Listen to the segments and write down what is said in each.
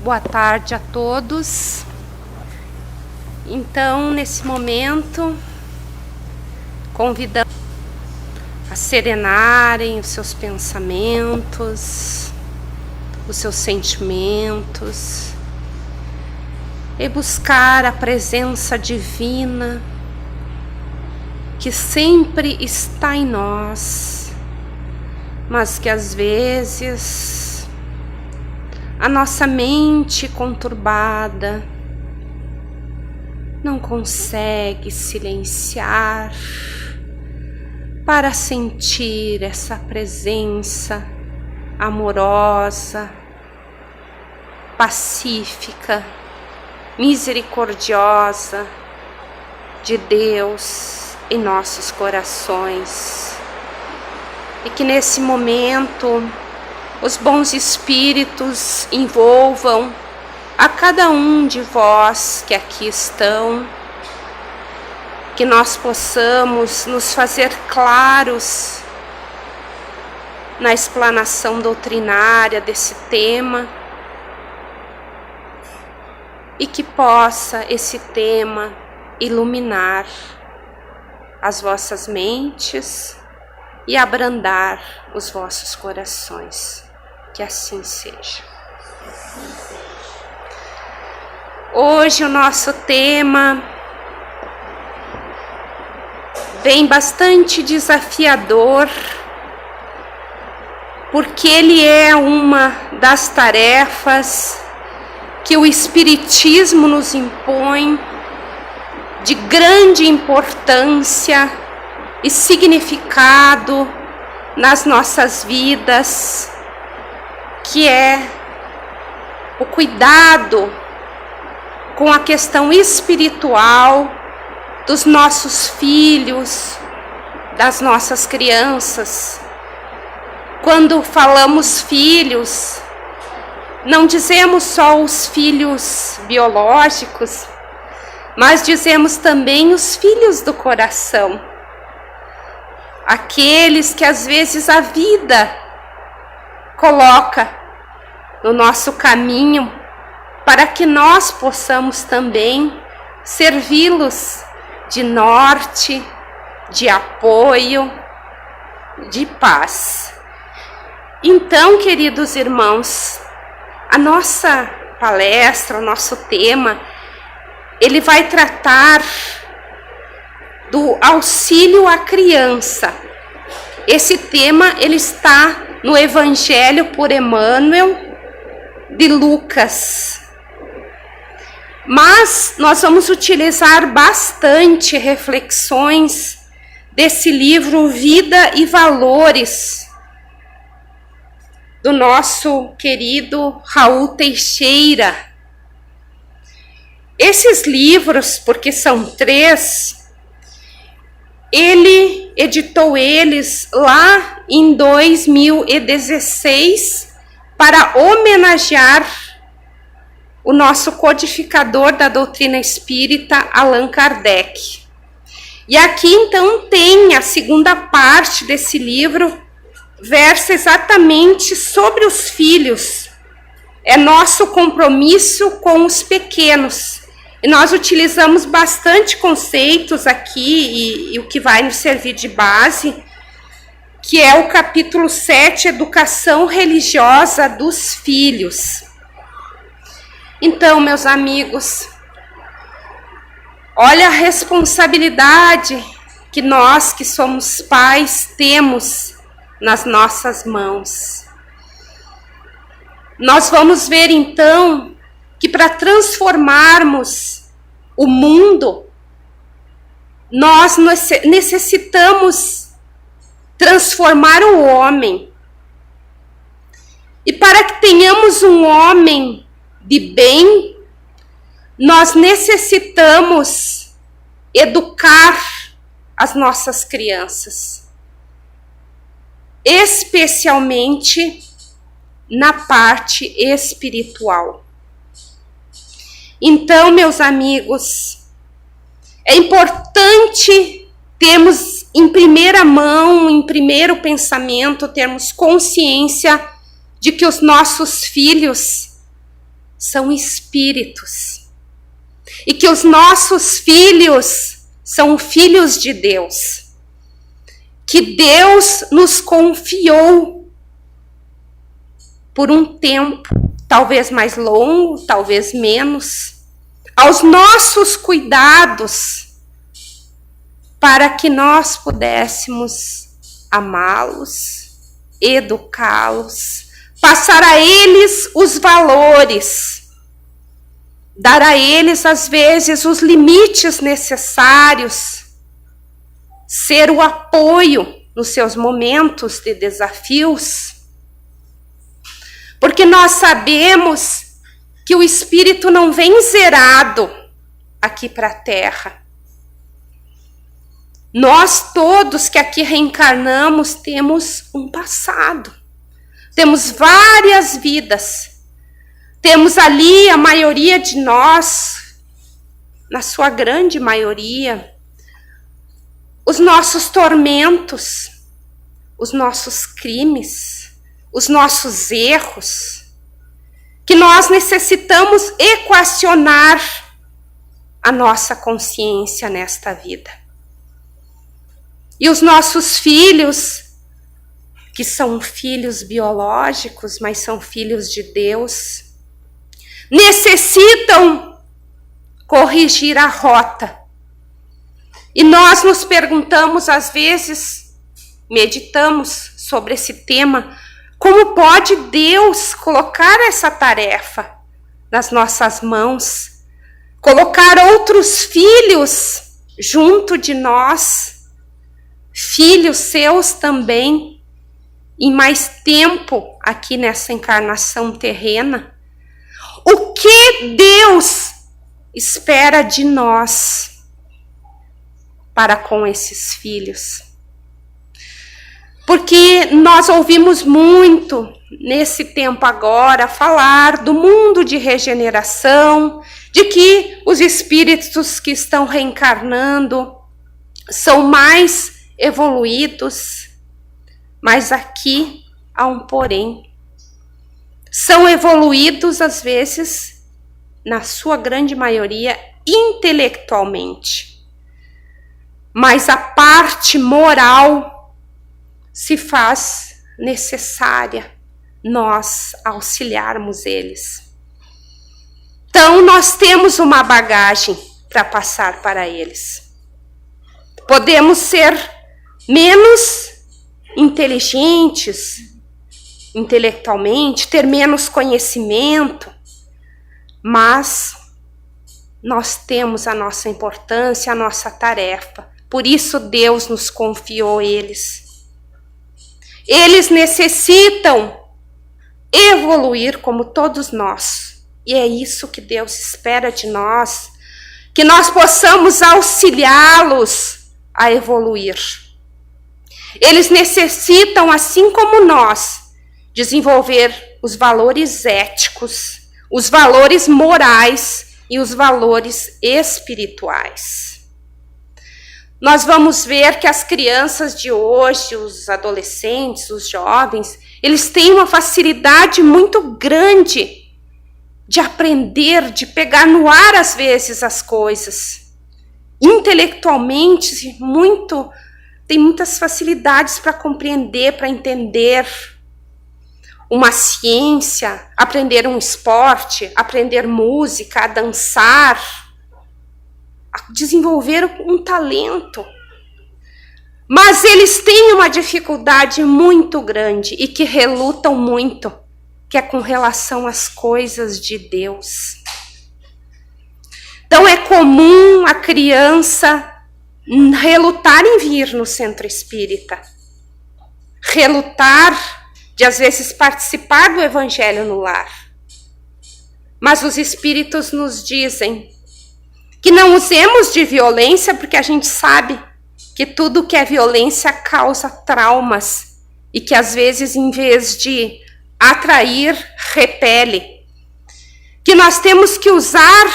Boa tarde a todos. Então, nesse momento, convidamos a serenarem os seus pensamentos, os seus sentimentos e buscar a presença divina que sempre está em nós, mas que às vezes a nossa mente conturbada não consegue silenciar para sentir essa presença amorosa, pacífica, misericordiosa de Deus em nossos corações. E que nesse momento os bons espíritos envolvam a cada um de vós que aqui estão, que nós possamos nos fazer claros na explanação doutrinária desse tema e que possa esse tema iluminar as vossas mentes e abrandar os vossos corações. Que assim seja. Hoje o nosso tema vem bastante desafiador, porque ele é uma das tarefas que o Espiritismo nos impõe de grande importância e significado nas nossas vidas, que é o cuidado com a questão espiritual dos nossos filhos, das nossas crianças. Quando falamos filhos, não dizemos só os filhos biológicos, mas dizemos também os filhos do coração. Aqueles que às vezes a vida coloca no nosso caminho para que nós possamos também servi-los de norte, de apoio, de paz. Então, queridos irmãos, a nossa palestra, o nosso tema, ele vai tratar do auxílio à criança. Esse tema, ele está no Evangelho por Emmanuel de Lucas. Mas nós vamos utilizar bastante reflexões desse livro Vida e Valores, do nosso querido Raul Teixeira. Esses livros, porque são 3, ele editou eles lá em 2016 para homenagear o nosso codificador da doutrina espírita, Allan Kardec. E aqui então tem a segunda parte desse livro, versa exatamente sobre os filhos. É nosso compromisso com os pequenos. E nós utilizamos bastante conceitos aqui e o que vai nos servir de base, que é o capítulo 7, Educação Religiosa dos Filhos. Então, meus amigos, olha a responsabilidade que nós que somos pais temos nas nossas mãos. Nós vamos ver então que para transformarmos o mundo, nós necessitamos transformar o homem. E para que tenhamos um homem de bem, nós necessitamos educar as nossas crianças, especialmente na parte espiritual. Então, meus amigos, é importante termos em primeira mão, em primeiro pensamento, termos consciência de que os nossos filhos são espíritos. E que os nossos filhos são filhos de Deus. Que Deus nos confiou por um tempo, talvez mais longo, talvez menos, aos nossos cuidados, para que nós pudéssemos amá-los, educá-los, passar a eles os valores, dar a eles, às vezes, os limites necessários, ser o apoio nos seus momentos de desafios, porque nós sabemos que o espírito não vem zerado aqui para a Terra. Nós todos que aqui reencarnamos temos um passado, temos várias vidas, temos ali a maioria de nós, na sua grande maioria, os nossos tormentos, os nossos crimes, os nossos erros, que nós necessitamos equacionar a nossa consciência nesta vida. E os nossos filhos, que são filhos biológicos, mas são filhos de Deus, necessitam corrigir a rota. E nós nos perguntamos, às vezes, meditamos sobre esse tema, como pode Deus colocar essa tarefa nas nossas mãos, colocar outros filhos junto de nós, filhos seus também, em mais tempo aqui nessa encarnação terrena? O que Deus espera de nós para com esses filhos? Porque nós ouvimos muito nesse tempo agora falar do mundo de regeneração, de que os espíritos que estão reencarnando são mais evoluídos, mas aqui há um porém. São evoluídos, às vezes, na sua grande maioria, intelectualmente. Mas a parte moral se faz necessária nós auxiliarmos eles. Então, nós temos uma bagagem para passar para eles. Podemos ser menos inteligentes intelectualmente, ter menos conhecimento, mas nós temos a nossa importância, a nossa tarefa. Por isso Deus nos confiou eles. Eles necessitam evoluir como todos nós. E é isso que Deus espera de nós, que nós possamos auxiliá-los a evoluir. Eles necessitam, assim como nós, desenvolver os valores éticos, os valores morais e os valores espirituais. Nós vamos ver que as crianças de hoje, os adolescentes, os jovens, eles têm uma facilidade muito grande de aprender, de pegar no ar às vezes as coisas. Intelectualmente, tem muitas facilidades para compreender, para entender uma ciência, aprender um esporte, aprender música, a dançar, a desenvolver um talento. Mas eles têm uma dificuldade muito grande e que relutam muito, que é com relação às coisas de Deus. Então é comum a criança relutar em vir no centro espírita, relutar de às vezes participar do evangelho no lar. Mas os espíritos nos dizem que não usemos de violência, porque a gente sabe que tudo que é violência causa traumas e que às vezes, em vez de atrair, repele. Que nós temos que usar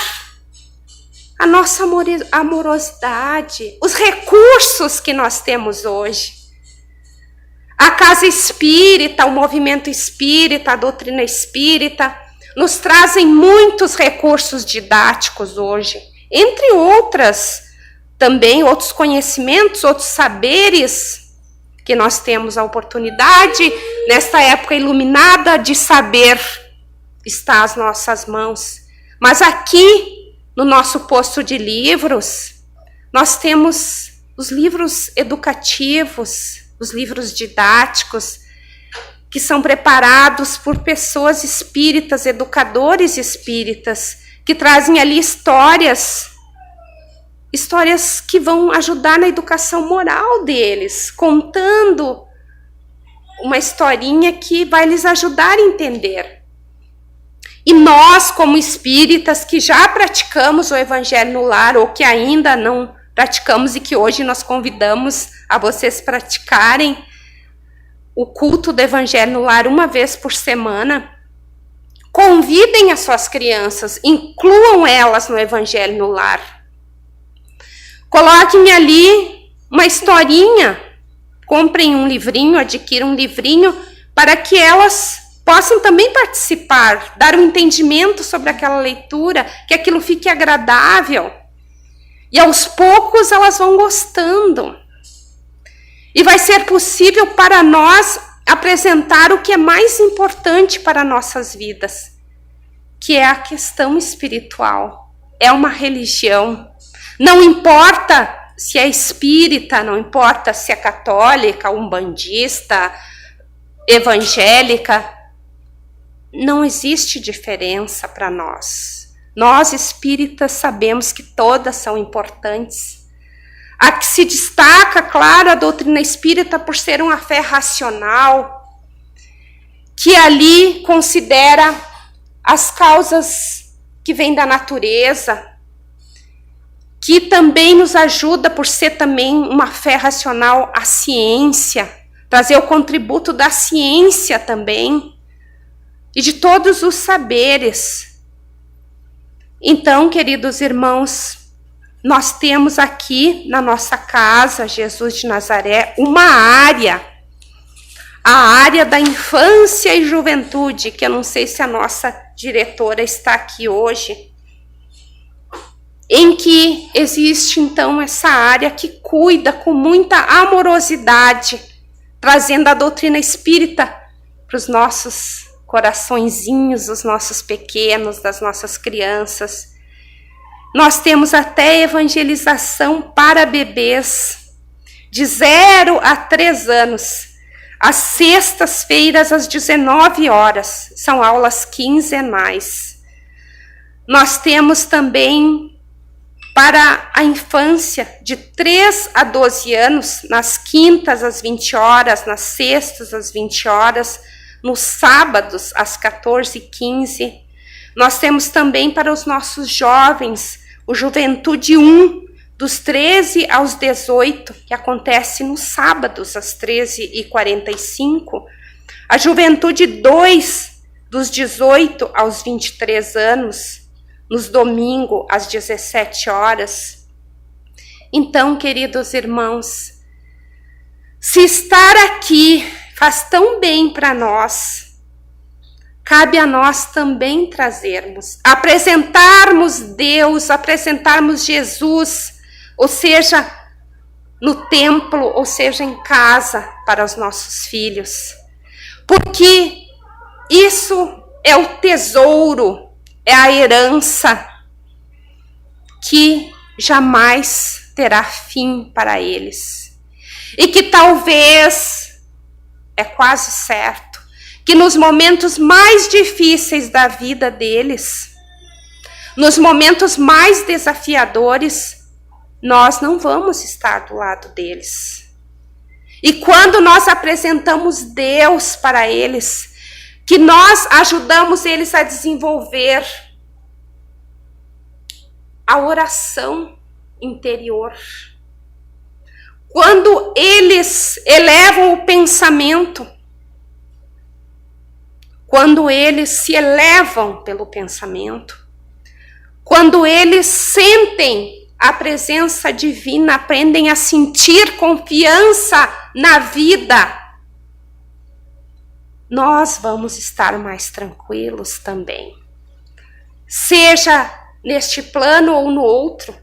a nossa amorosidade, os recursos que nós temos hoje. A casa espírita, o movimento espírita, a doutrina espírita, nos trazem muitos recursos didáticos hoje, entre outras também, outros conhecimentos, outros saberes que nós temos a oportunidade, nesta época iluminada, de saber está às nossas mãos. Mas aqui, no nosso posto de livros, nós temos os livros educativos, os livros didáticos, que são preparados por pessoas espíritas, educadores espíritas, que trazem ali histórias que vão ajudar na educação moral deles, contando uma historinha que vai lhes ajudar a entender. E nós, como espíritas que já praticamos o Evangelho no Lar, ou que ainda não praticamos e que hoje nós convidamos a vocês praticarem o culto do Evangelho no Lar uma vez por semana, convidem as suas crianças, incluam elas no Evangelho no Lar. Coloquem ali uma historinha, comprem um livrinho, adquiram um livrinho, para que elas possam também participar, dar um entendimento sobre aquela leitura, que aquilo fique agradável. E aos poucos elas vão gostando. E vai ser possível para nós apresentar o que é mais importante para nossas vidas, que é a questão espiritual. É uma religião. Não importa se é espírita, não importa se é católica, umbandista, evangélica, não existe diferença para nós. Nós espíritas sabemos que todas são importantes. A que se destaca, claro, a doutrina espírita por ser uma fé racional, que ali considera as causas que vêm da natureza, que também nos ajuda por ser também uma fé racional a ciência, trazer o contributo da ciência também, e de todos os saberes. Então, queridos irmãos, nós temos aqui na nossa casa, Jesus de Nazaré, uma área, a área da infância e juventude, que eu não sei se a nossa diretora está aqui hoje, em que existe então essa área que cuida com muita amorosidade, trazendo a doutrina espírita para os nossos coraçõezinhos, os nossos pequenos, das nossas crianças. Nós temos até evangelização para bebês de 0 a 3 anos, às sextas-feiras às 19 horas, são aulas quinzenais. Nós temos também para a infância de 3 a 12 anos, nas quintas às 20 horas, nas sextas às 20 horas, nos sábados às 14h15. Nós temos também para os nossos jovens o Juventude 1, dos 13 aos 18, que acontece nos sábados às 13h45. A Juventude 2, dos 18 aos 23 anos, nos domingos às 17 horas. Então, queridos irmãos, se estar aqui faz tão bem para nós, cabe a nós também trazermos, apresentarmos Deus, apresentarmos Jesus, ou seja, no templo, ou seja, em casa, para os nossos filhos. Porque isso é o tesouro, é a herança que jamais terá fim para eles. E que talvez, é quase certo, que nos momentos mais difíceis da vida deles, nos momentos mais desafiadores, nós não vamos estar do lado deles. E quando nós apresentamos Deus para eles, que nós ajudamos eles a desenvolver a oração interior. Quando eles elevam o pensamento, quando eles se elevam pelo pensamento, quando eles sentem a presença divina, aprendem a sentir confiança na vida, nós vamos estar mais tranquilos também. Seja neste plano ou no outro,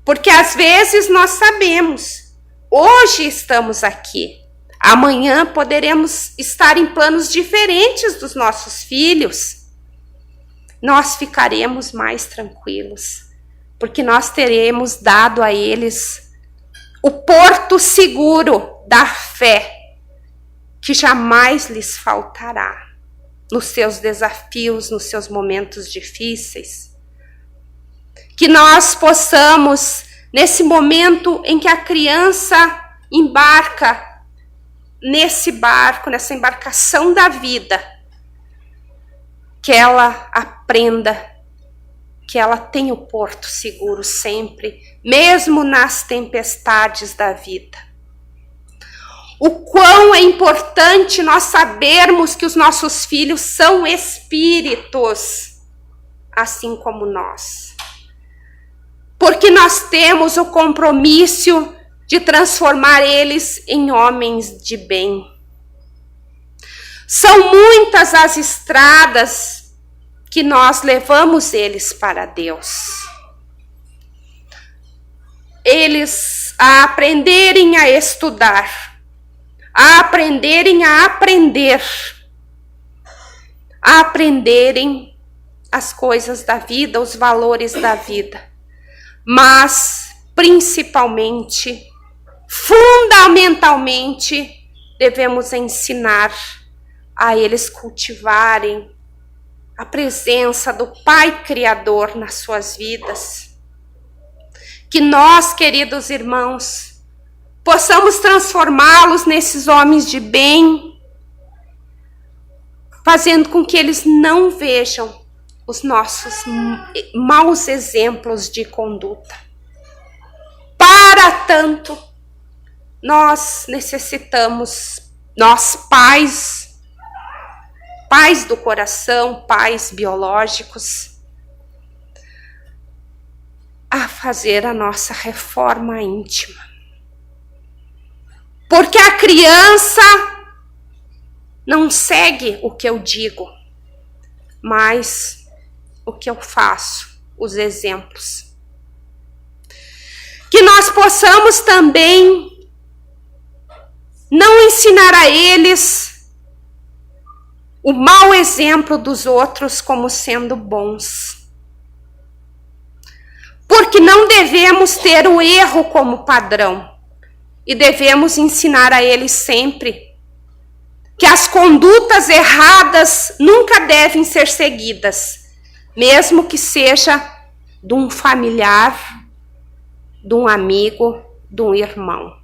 porque às vezes nós sabemos, hoje estamos aqui, amanhã poderemos estar em planos diferentes dos nossos filhos. Nós ficaremos mais tranquilos, porque nós teremos dado a eles o porto seguro da fé, que jamais lhes faltará nos seus desafios, nos seus momentos difíceis. Que nós possamos, nesse momento em que a criança embarca nesse barco, nessa embarcação da vida, que ela aprenda que ela tem o porto seguro sempre, mesmo nas tempestades da vida. O quão é importante nós sabermos que os nossos filhos são espíritos, assim como nós. Porque nós temos o compromisso de transformar eles em homens de bem. São muitas as estradas que nós levamos eles para Deus. Eles a aprenderem a estudar, a aprenderem a aprender, a aprenderem as coisas da vida, os valores da vida, mas principalmente, fundamentalmente, devemos ensinar a eles cultivarem a presença do Pai Criador nas suas vidas. Que nós, queridos irmãos, possamos transformá-los nesses homens de bem, fazendo com que eles não vejam os nossos maus exemplos de conduta. Para tanto, nós necessitamos, nós pais do coração, pais biológicos, a fazer a nossa reforma íntima. Porque a criança não segue o que eu digo, mas o que eu faço, os exemplos. Que nós possamos também não ensinar a eles o mau exemplo dos outros como sendo bons. Porque não devemos ter o erro como padrão. E devemos ensinar a eles sempre que as condutas erradas nunca devem ser seguidas, mesmo que seja de um familiar, de um amigo, de um irmão.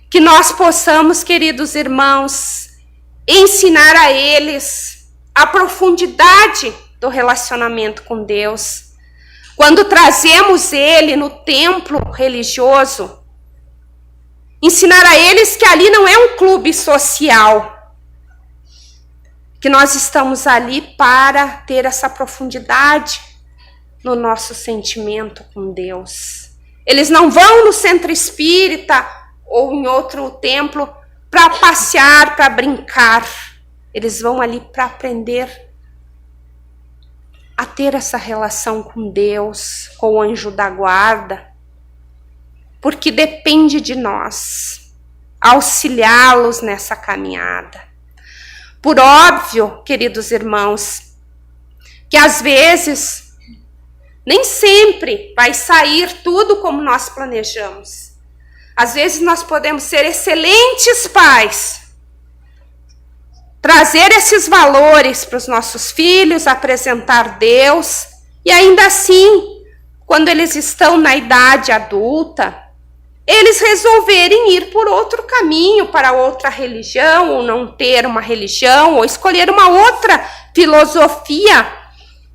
Que nós possamos, queridos irmãos, ensinar a eles a profundidade do relacionamento com Deus. Quando trazemos ele no templo religioso, ensinar a eles que ali não é um clube social, que nós estamos ali para ter essa profundidade no nosso sentimento com Deus. Eles não vão no centro espírita ou em outro templo para passear, para brincar. Eles vão ali para aprender a ter essa relação com Deus, com o anjo da guarda, porque depende de nós auxiliá-los nessa caminhada. Por óbvio, queridos irmãos, que às vezes nem sempre vai sair tudo como nós planejamos. Às vezes nós podemos ser excelentes pais, trazer esses valores para os nossos filhos, apresentar Deus, e ainda assim, quando eles estão na idade adulta, eles resolverem ir por outro caminho, para outra religião, ou não ter uma religião, ou escolher uma outra filosofia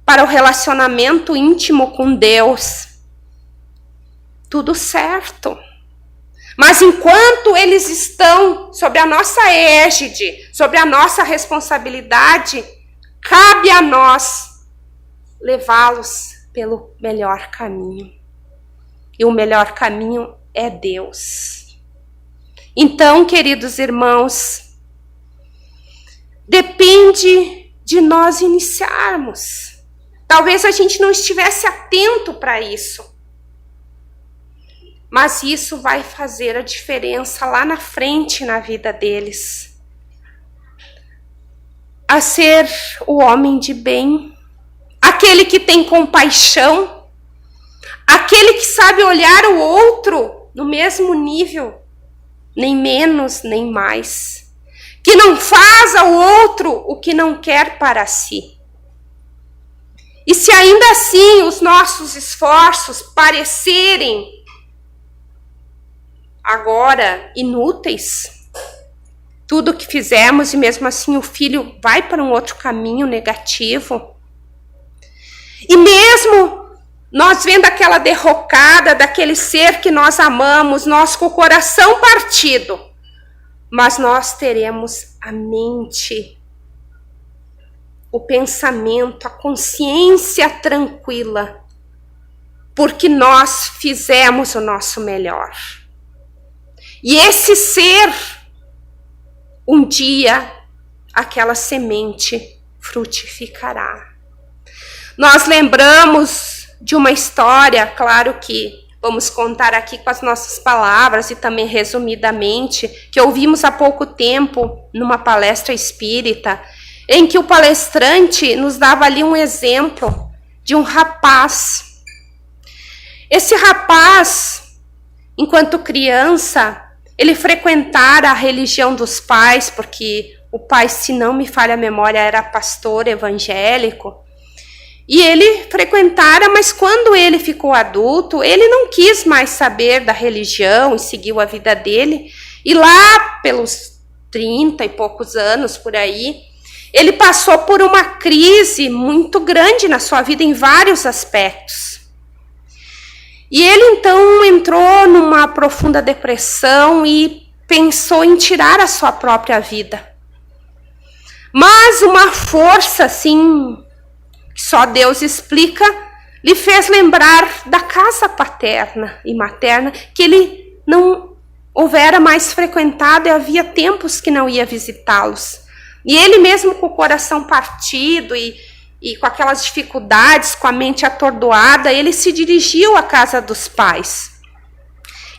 para o relacionamento íntimo com Deus. Tudo certo. Mas enquanto eles estão sob a nossa égide, sobre a nossa responsabilidade, cabe a nós levá-los pelo melhor caminho. E o melhor caminho é Deus. Então, queridos irmãos, depende de nós iniciarmos. Talvez a gente não estivesse atento para isso. Mas isso vai fazer a diferença lá na frente na vida deles. A ser o homem de bem, aquele que tem compaixão, aquele que sabe olhar o outro no mesmo nível, nem menos nem mais, que não faz ao outro o que não quer para si. E se ainda assim os nossos esforços parecerem agora inúteis, tudo que fizemos e mesmo assim o filho vai para um outro caminho negativo, e mesmo nós vendo aquela derrocada daquele ser que nós amamos, nós com o coração partido, mas nós teremos a mente, o pensamento, a consciência tranquila, porque nós fizemos o nosso melhor. E esse ser, um dia, aquela semente frutificará. Nós lembramos de uma história, claro que vamos contar aqui com as nossas palavras e também resumidamente, que ouvimos há pouco tempo numa palestra espírita, em que o palestrante nos dava ali um exemplo de um rapaz. Esse rapaz, enquanto criança, ele frequentara a religião dos pais, porque o pai, se não me falha a memória, era pastor evangélico. E ele frequentara, mas quando ele ficou adulto, ele não quis mais saber da religião e seguiu a vida dele. E lá pelos 30 e poucos anos, por aí, ele passou por uma crise muito grande na sua vida em vários aspectos. E ele então entrou numa profunda depressão e pensou em tirar a sua própria vida. Mas uma força assim, que só Deus explica, lhe fez lembrar da casa paterna e materna, que ele não houvera mais frequentado e havia tempos que não ia visitá-los. E ele mesmo com o coração partido e com aquelas dificuldades, com a mente atordoada, ele se dirigiu à casa dos pais.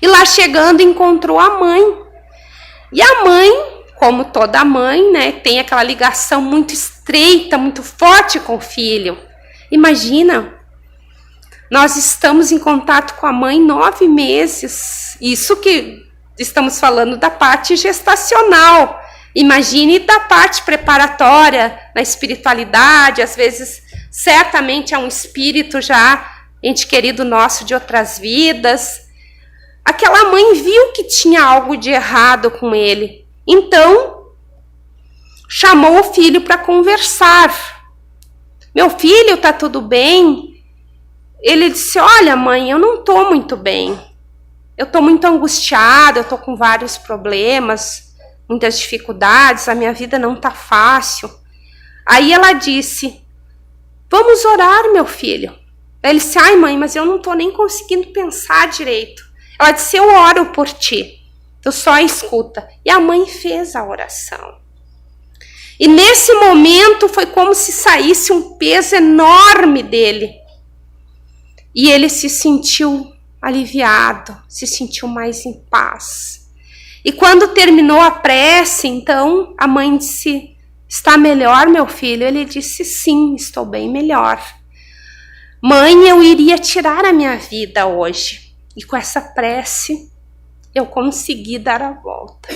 E lá chegando encontrou a mãe. E a mãe, como toda mãe, né, tem aquela ligação muito estreita, muito forte com o filho. Imagina, nós estamos em contato com a mãe 9 meses. Isso que estamos falando da parte gestacional. Imagine da parte preparatória, na espiritualidade, às vezes, certamente é um espírito já, ente querido nosso de outras vidas. Aquela mãe viu que tinha algo de errado com ele. Então, chamou o filho para conversar. Meu filho, tá tudo bem? Ele disse, olha mãe, eu não tô muito bem. Eu tô muito angustiado, eu tô com vários problemas, muitas dificuldades, a minha vida não tá fácil. Aí ela disse, vamos orar, meu filho. Ele disse, ai mãe, mas eu não tô nem conseguindo pensar direito. Ela disse, eu oro por ti, tu só escuta. E a mãe fez a oração. E nesse momento foi como se saísse um peso enorme dele. E ele se sentiu aliviado, se sentiu mais em paz. E quando terminou a prece, então, a mãe disse, está melhor, meu filho? Ele disse, sim, estou bem melhor. Mãe, eu iria tirar a minha vida hoje. E com essa prece, eu consegui dar a volta.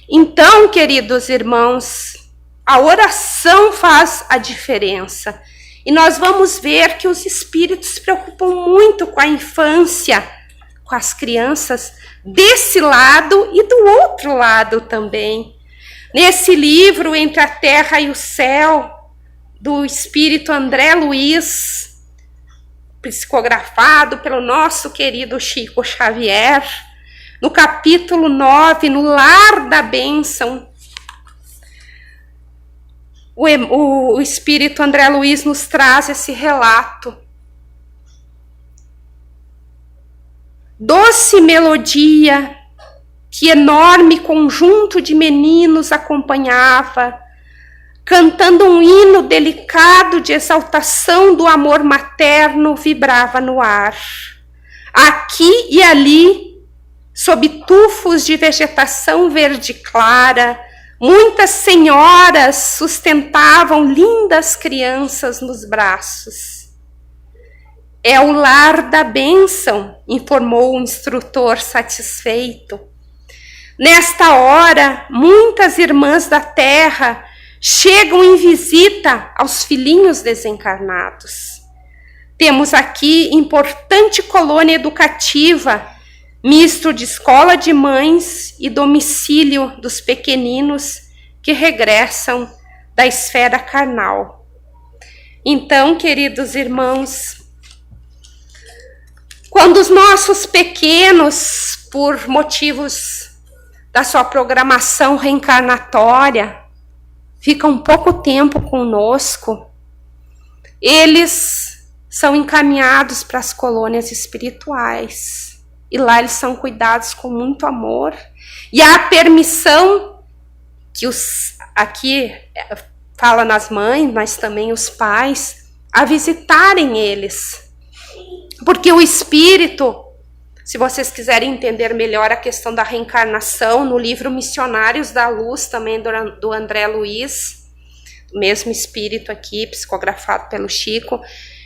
Então, queridos irmãos, a oração faz a diferença. E nós vamos ver que os espíritos se preocupam muito com a infância, com as crianças, desse lado e do outro lado também. Nesse livro, Entre a Terra e o Céu, do espírito André Luiz, psicografado pelo nosso querido Chico Xavier, no capítulo 9, no Lar da Bênção, o espírito André Luiz nos traz esse relato. Doce melodia que enorme conjunto de meninos acompanhava, cantando um hino delicado de exaltação do amor materno, vibrava no ar. Aqui e ali, sob tufos de vegetação verde clara, muitas senhoras sustentavam lindas crianças nos braços. É o lar da bênção, informou o instrutor satisfeito. Nesta hora, muitas irmãs da terra chegam em visita aos filhinhos desencarnados. Temos aqui importante colônia educativa, misto de escola de mães e domicílio dos pequeninos que regressam da esfera carnal. Então, queridos irmãos, quando os nossos pequenos, por motivos da sua programação reencarnatória, ficam pouco tempo conosco, eles são encaminhados para as colônias espirituais. E lá eles são cuidados com muito amor. E há a permissão que aqui fala nas mães, mas também os pais, a visitarem eles. Porque o espírito, se vocês quiserem entender melhor a questão da reencarnação, no livro Missionários da Luz, também do André Luiz, o mesmo espírito aqui, psicografado pelo Chico,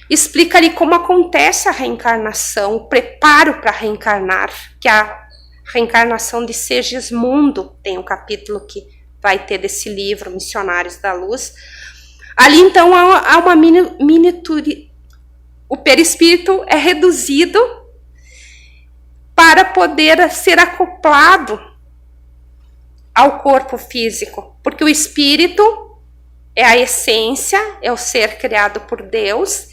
explica ali como acontece a reencarnação, o preparo para reencarnar, que a reencarnação de Segismundo, tem um capítulo que vai ter desse livro, Missionários da Luz. Ali, então, há uma miniatura. O perispírito é reduzido para poder ser acoplado ao corpo físico, porque o espírito é a essência, é o ser criado por Deus.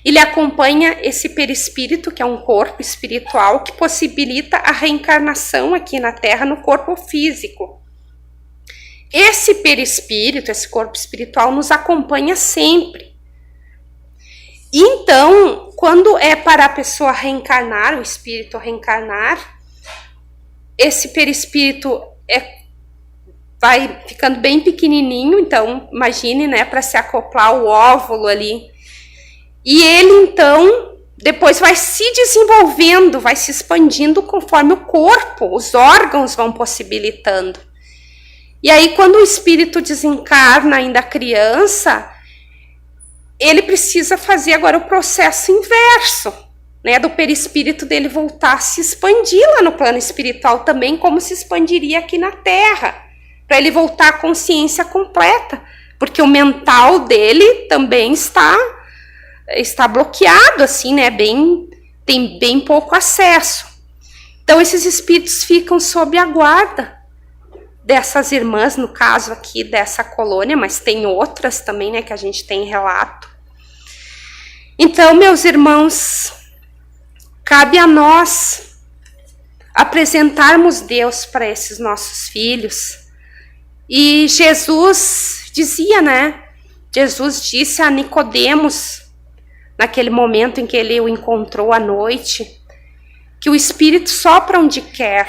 Ele acompanha esse perispírito, que é um corpo espiritual, que possibilita a reencarnação aqui na Terra no corpo físico. Esse perispírito, esse corpo espiritual, nos acompanha sempre. Então, quando é para a pessoa reencarnar, o espírito reencarnar, esse perispírito vai ficando bem pequenininho, então imagine, né, para se acoplar o óvulo ali. E ele, então, depois vai se desenvolvendo, vai se expandindo conforme o corpo, os órgãos vão possibilitando. E aí, quando o espírito desencarna ainda criança, ele precisa fazer agora o processo inverso, né, do perispírito dele voltar a se expandir lá no plano espiritual também, como se expandiria aqui na Terra, para ele voltar à consciência completa, porque o mental dele também está bloqueado, assim, né? Tem bem pouco acesso. Então, esses espíritos ficam sob a guarda dessas irmãs, no caso aqui dessa colônia, mas tem outras também, né, que a gente tem relato. Então, meus irmãos, cabe a nós apresentarmos Deus para esses nossos filhos. E Jesus dizia, né? Jesus disse a Nicodemos, naquele momento em que ele o encontrou à noite, que o Espírito sopra onde quer.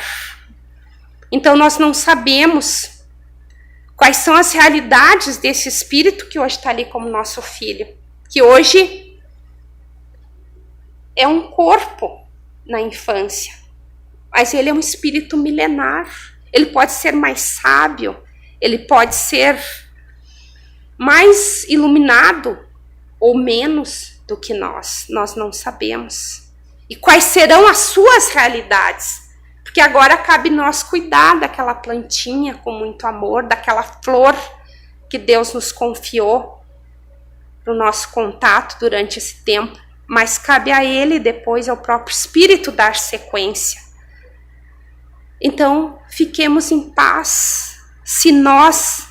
Então nós não sabemos quais são as realidades desse Espírito que hoje está ali como nosso filho, que hoje é um corpo na infância, mas ele é um Espírito milenar. Ele pode ser mais sábio, ele pode ser mais iluminado ou menos do que nós não sabemos. E quais serão as suas realidades? Porque agora cabe nós cuidar daquela plantinha com muito amor, daquela flor que Deus nos confiou para o nosso contato durante esse tempo, mas cabe a Ele depois, ao próprio Espírito, dar sequência. Então, fiquemos em paz. Se nós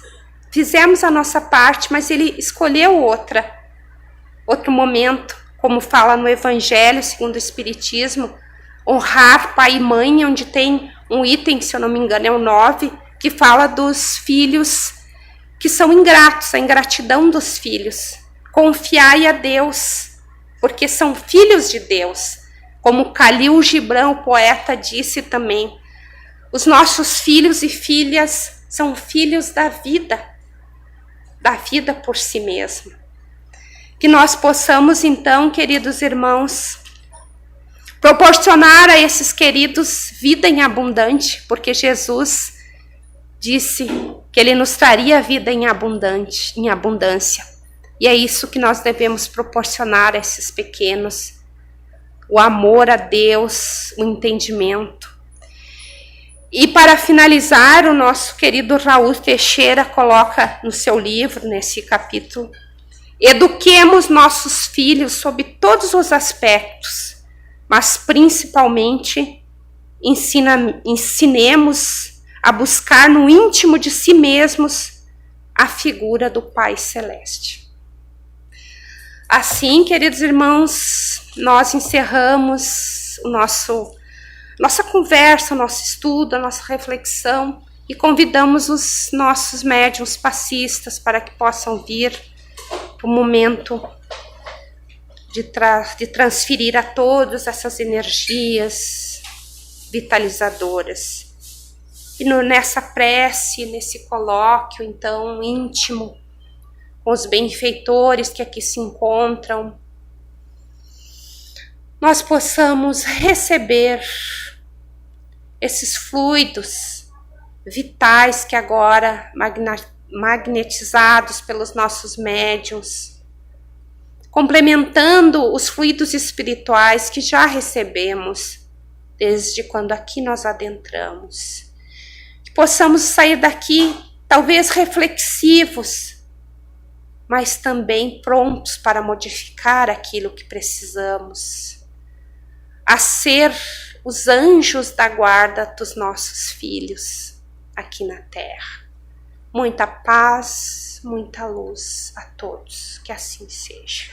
fizemos a nossa parte, mas Ele escolheu outro momento, como fala no Evangelho segundo o Espiritismo, honrar pai e mãe, onde tem um item, se eu não me engano, é o 9, que fala dos filhos que são ingratos, a ingratidão dos filhos. Confiai a Deus, porque são filhos de Deus. Como Khalil Gibran, o poeta, disse também, os nossos filhos e filhas são filhos da vida. da vida por si mesma. Que nós possamos, então, queridos irmãos, proporcionar a esses queridos vida em abundante, porque Jesus disse que Ele nos traria vida em abundância. E é isso que nós devemos proporcionar a esses pequenos. O amor a Deus, o entendimento. E para finalizar, o nosso querido Raul Teixeira coloca no seu livro, nesse capítulo, eduquemos nossos filhos sob todos os aspectos, mas principalmente ensinemos a buscar no íntimo de si mesmos a figura do Pai Celeste. Assim, queridos irmãos, nós encerramos nossa conversa, o nosso estudo, a nossa reflexão e convidamos os nossos médiuns passistas para que possam vir para o momento de transferir a todos essas energias vitalizadoras. E nessa prece, nesse colóquio, então, íntimo, com os benfeitores que aqui se encontram, nós possamos receber esses fluidos vitais que agora, magnetizados pelos nossos médiuns, complementando os fluidos espirituais que já recebemos desde quando aqui nós adentramos. Que possamos sair daqui, talvez reflexivos, mas também prontos para modificar aquilo que precisamos, a ser os anjos da guarda dos nossos filhos aqui na Terra. Muita paz, muita luz a todos, que assim seja.